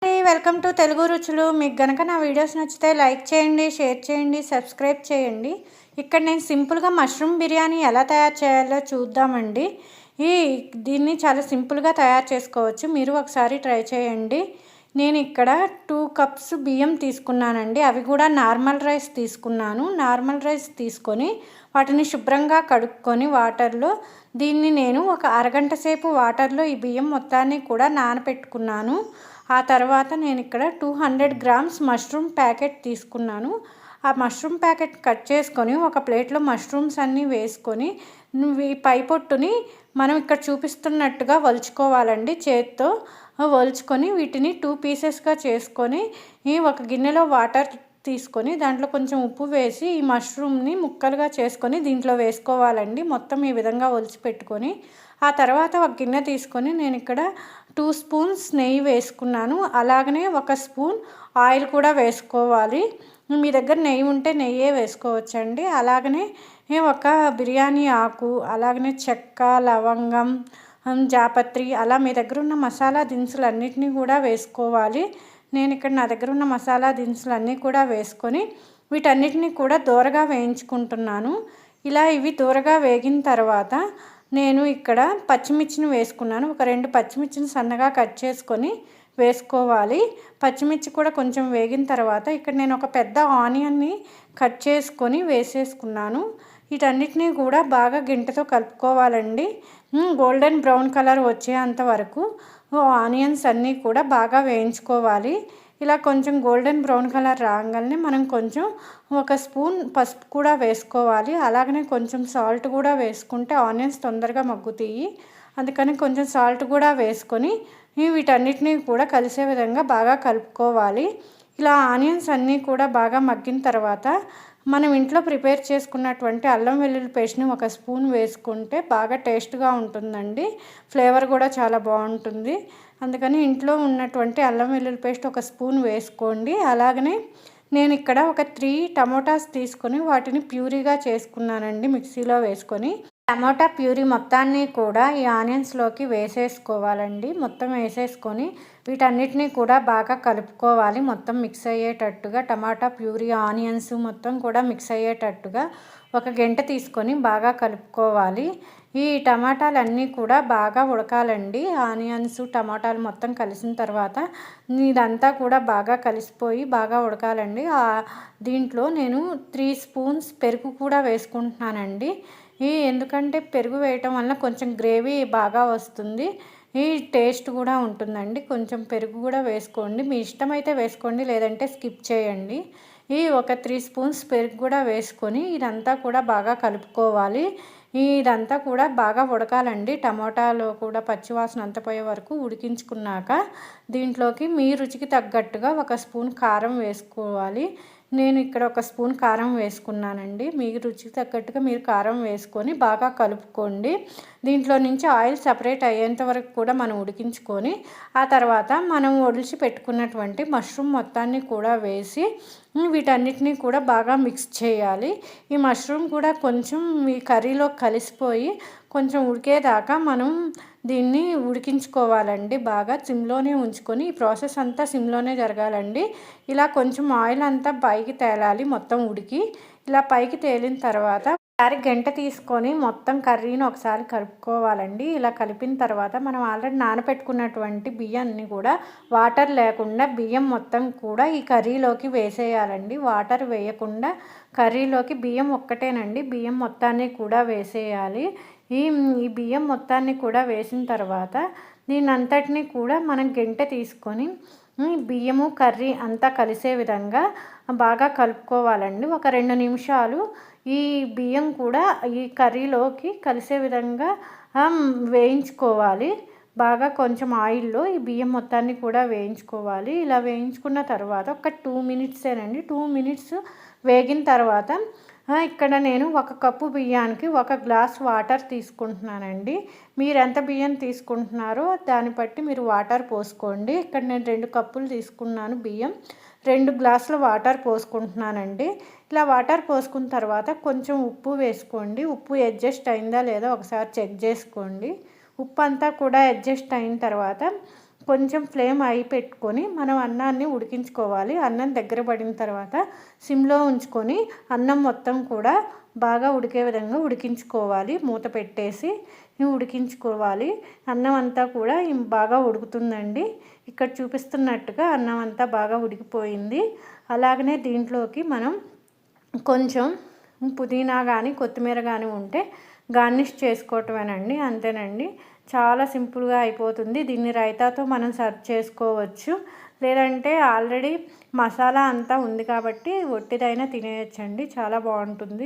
Welcome to Telugu రుచులు. మీకు గనక నా వీడియోస్ నచ్చితే లైక్ చేయండి, షేర్ చేయండి, సబ్స్క్రైబ్ చేయండి. ఇక్కడ నేను సింపుల్గా మష్రూమ్ బిర్యానీ ఎలా తయారు చేయాలో చూద్దామండి. దీన్ని చాలా సింపుల్గా తయారు చేసుకోవచ్చు. మీరు ఒకసారి ట్రై చేయండి. నేను ఇక్కడ 2 కప్స్ బియ్యం తీసుకున్నానండి. అవి కూడా నార్మల్ రైస్ తీసుకున్నాను. నార్మల్ రైస్ తీసుకొని వాటిని శుభ్రంగా కడుక్కొని వాటర్లో దీన్ని నేను ఒక అరగంట సేపు వాటర్లో ఈ బియ్యం మొత్తాన్ని కూడా నానబెట్టుకున్నాను. ఆ తర్వాత నేను ఇక్కడ 200 గ్రామ్స్ మష్రూమ్ ప్యాకెట్ తీసుకున్నాను. ఆ మష్రూమ్ ప్యాకెట్ కట్ చేసుకొని ఒక ప్లేట్లో మష్రూమ్స్ అన్నీ వేసుకొని ఈ పై పొట్టుని మనం ఇక్కడ చూపిస్తున్నట్టుగా వలుచుకోవాలండి. చేత్తో వలుచుకొని వీటిని 2 పీసెస్గా చేసుకొని ఒక గిన్నెలో వాటర్ తీసుకొని దాంట్లో కొంచెం ఉప్పు వేసి ఈ మష్రూమ్ని ముక్కలుగా చేసుకొని దీంట్లో వేసుకోవాలండి. మొత్తం ఈ విధంగా ఒలిచి పెట్టుకొని ఆ తర్వాత ఒక గిన్నె తీసుకొని నేను ఇక్కడ 2 స్పూన్స్ నెయ్యి వేసుకున్నాను. అలాగనే 1 స్పూన్ ఆయిల్ కూడా వేసుకోవాలి. మీ దగ్గర నెయ్యి ఉంటే నెయ్యే వేసుకోవచ్చండి. అలాగనే ఒక బిర్యానీ ఆకు, అలాగనే చెక్క, లవంగం, జాపత్రి, అలా మీ దగ్గర ఉన్న మసాలా దినుసులు అన్నిటినీ కూడా వేసుకోవాలి. నేను ఇక్కడ నా దగ్గర ఉన్న మసాలా దినుసులు అన్నీ కూడా వేసుకొని వీటన్నిటిని కూడా దోరగా వేయించుకుంటున్నాను. ఇలా ఇవి దోరగా వేగిన తర్వాత నేను ఇక్కడ పచ్చిమిర్చిని వేసుకున్నాను. ఒక 2 పచ్చిమిర్చిని సన్నగా కట్ చేసుకొని వేసుకోవాలి. పచ్చిమిర్చి కూడా కొంచెం వేగిన తర్వాత ఇక్కడ నేను ఒక పెద్ద ఆనియన్ని కట్ చేసుకొని వేసేసుకున్నాను. వీటన్నిటినీ కూడా బాగా గింటతో కలుపుకోవాలండి. గోల్డెన్ బ్రౌన్ కలర్ వచ్చేంత వరకు ఆనియన్స్ అన్నీ కూడా బాగా వేయించుకోవాలి. ఇలా కొంచెం గోల్డెన్ బ్రౌన్ కలర్ రాగానే మనం కొంచెం 1 స్పూన్ పసుపు కూడా వేసుకోవాలి. అలాగనే కొంచెం సాల్ట్ కూడా వేసుకుంటే ఆనియన్స్ తొందరగా మగ్గుతాయి. అందుకని కొంచెం సాల్ట్ కూడా వేసుకొని వీటన్నిటినీ కూడా కలిసే విధంగా బాగా కలుపుకోవాలి. ఇలా ఆనియన్స్ అన్నీ కూడా బాగా మగ్గిన తర్వాత మనం ఇంట్లో ప్రిపేర్ చేసుకున్నటువంటి అల్లం వెల్లుల్లి పేస్ట్ని 1 స్పూన్ వేసుకుంటే బాగా టేస్ట్గా ఉంటుందండి. ఫ్లేవర్ కూడా చాలా బాగుంటుంది. అందుకని ఇంట్లో ఉన్నటువంటి అల్లం వెల్లుల్లి పేస్ట్ 1 స్పూన్ వేసుకోండి. అలాగనే నేను ఇక్కడ ఒక 3 టమోటాస్ తీసుకొని వాటిని ప్యూరీగా చేసుకున్నానండి. మిక్సీలో వేసుకొని టమోటా ప్యూరీ మొత్తాన్ని కూడా ఈ ఆనియన్స్లోకి వేసేసుకోవాలండి. మొత్తం వేసేసుకొని వీటన్నిటినీ కూడా బాగా కలుపుకోవాలి. మొత్తం మిక్స్ అయ్యేటట్టుగా టమాటా ప్యూరీ, ఆనియన్స్ మొత్తం కూడా మిక్స్ అయ్యేటట్టుగా ఒక గంట తీసుకొని బాగా కలుపుకోవాలి. ఈ టమాటాలన్నీ కూడా బాగా ఉడకాలండి. ఆనియన్స్, టమాటాలు మొత్తం కలిసిన తర్వాత ఇదంతా కూడా బాగా కలిసిపోయి బాగా ఉడకాలండి. దీంట్లో నేను 3 స్పూన్స్ పెరుగు కూడా వేసుకుంటున్నానండి. ఎందుకంటే పెరుగు వేయటం వల్ల కొంచెం గ్రేవీ బాగా వస్తుంది. టేస్ట్ కూడా ఉంటుందండి. కొంచెం పెరుగు కూడా వేసుకోండి. మీ ఇష్టమైతే వేసుకోండి, లేదంటే స్కిప్ చేయండి. ఒక 3 స్పూన్స్ పెరుగు కూడా వేసుకొని ఇదంతా కూడా బాగా కలుపుకోవాలి. ఇదంతా కూడా బాగా ఉడకాలండి. టమోటాలో కూడా పచ్చివాసన అంత పోయే వరకు ఉడికించుకున్నాక దీంట్లోకి మీ రుచికి తగ్గట్టుగా 1 స్పూన్ కారం వేసుకోవాలి. నేను ఇక్కడ 1 స్పూన్ కారం వేసుకున్నానండి. మీ రుచికి తగ్గట్టుగా మీరు కారం వేసుకొని బాగా కలుపుకోండి. దీంట్లో నుంచి ఆయిల్ సపరేట్ అయ్యేంత వరకు కూడా మనం ఉడికించుకొని ఆ తర్వాత మనం ఒడిచి పెట్టుకున్నటువంటి మష్రూమ్ మొత్తాన్ని కూడా వేసి వీటన్నిటినీ కూడా బాగా మిక్స్ చేయాలి. ఈ మష్రూమ్ కూడా కొంచెం ఈ కర్రీలో కలిసిపోయి కొంచెం ఉడికేదాకా మనం దీన్ని ఉడికించుకోవాలండి. బాగా సిమ్లోనే ఉంచుకొని ఈ ప్రాసెస్ అంతా సిమ్లోనే జరగాలండి. ఇలా కొంచెం ఆయిల్ అంతా పైకి తేలాలి మొత్తం ఉడికి. ఇలా పైకి తేలిన తర్వాత ఒకసారి గంట తీసుకొని మొత్తం కర్రీని ఒకసారి కలుపుకోవాలండి. ఇలా కలిపిన తర్వాత మనం ఆల్రెడీ నానబెట్టుకున్నటువంటి బియ్యాన్ని కూడా వాటర్ లేకుండా బియ్యం మొత్తం కూడా ఈ కర్రీలోకి వేసేయాలండి. వాటర్ వేయకుండా కర్రీలోకి బియ్యం ఒక్కటేనండి, బియ్యం మొత్తాన్ని కూడా వేసేయాలి. ఈ బియ్యం మొత్తాన్ని కూడా వేసిన తర్వాత దీని అంతటినీ కూడా మనం గంట తీసుకొని బియ్యము కర్రీ అంతా కలిసే విధంగా బాగా కలుపుకోవాలండి. ఒక 2 నిమిషాలు ఈ బియ్యం కూడా ఈ కర్రీలోకి కలిసే విధంగా వేయించుకోవాలి. బాగా కొంచెం ఆయిల్లో ఈ బియ్యం మొత్తాన్ని కూడా వేయించుకోవాలి. ఇలా వేయించుకున్న తర్వాత ఒక 2 మినిట్సేనండి. 2 మినిట్స్ వేగిన తర్వాత ఇక్కడ నేను 1 కప్పు బియ్యానికి 1 గ్లాస్ వాటర్ తీసుకుంటున్నానండి. మీరు ఎంత బియ్యం తీసుకుంటున్నారో దాన్ని బట్టి మీరు వాటర్ పోసుకోండి. ఇక్కడ నేను 2 కప్పులు తీసుకున్నాను బియ్యం. 2 గ్లాసుల వాటర్ పోసుకుంటున్నానండి. ఇలా వాటర్ పోసుకున్న తర్వాత కొంచెం ఉప్పు వేసుకోండి. ఉప్పు అడ్జస్ట్ అయిందా లేదా ఒకసారి చెక్ చేసుకోండి. ఉప్పు అంతా కూడా అడ్జస్ట్ అయిన తర్వాత కొంచెం ఫ్లేమ్ హై పెట్టుకొని మనం అన్నాన్ని ఉడికించుకోవాలి. అన్నం దగ్గర పడిన తర్వాత సిమ్లో ఉంచుకొని అన్నం మొత్తం కూడా బాగా ఉడికే విధంగా ఉడికించుకోవాలి. మూత పెట్టేసి ఉడికించుకోవాలి. అన్నం అంతా కూడా బాగా ఉడుకుతుందండి. ఇక్కడ చూపిస్తున్నట్టుగా అన్నం అంతా బాగా ఉడికిపోయింది. అలాగనే దీంట్లోకి మనం కొంచెం పుదీనా కానీ కొత్తిమీర కానీ ఉంటే గార్నిష్ చేసుకోవటమేనండి. అంతేనండి, చాలా సింపుల్గా అయిపోతుంది. దీన్ని రైతాతో మనం సర్వ్ చేసుకోవచ్చు, లేదంటే ఆల్రెడీ మసాలా అంతా ఉంది కాబట్టి ఒట్టిదైనా తినేయచ్చండి. చాలా బాగుంటుంది.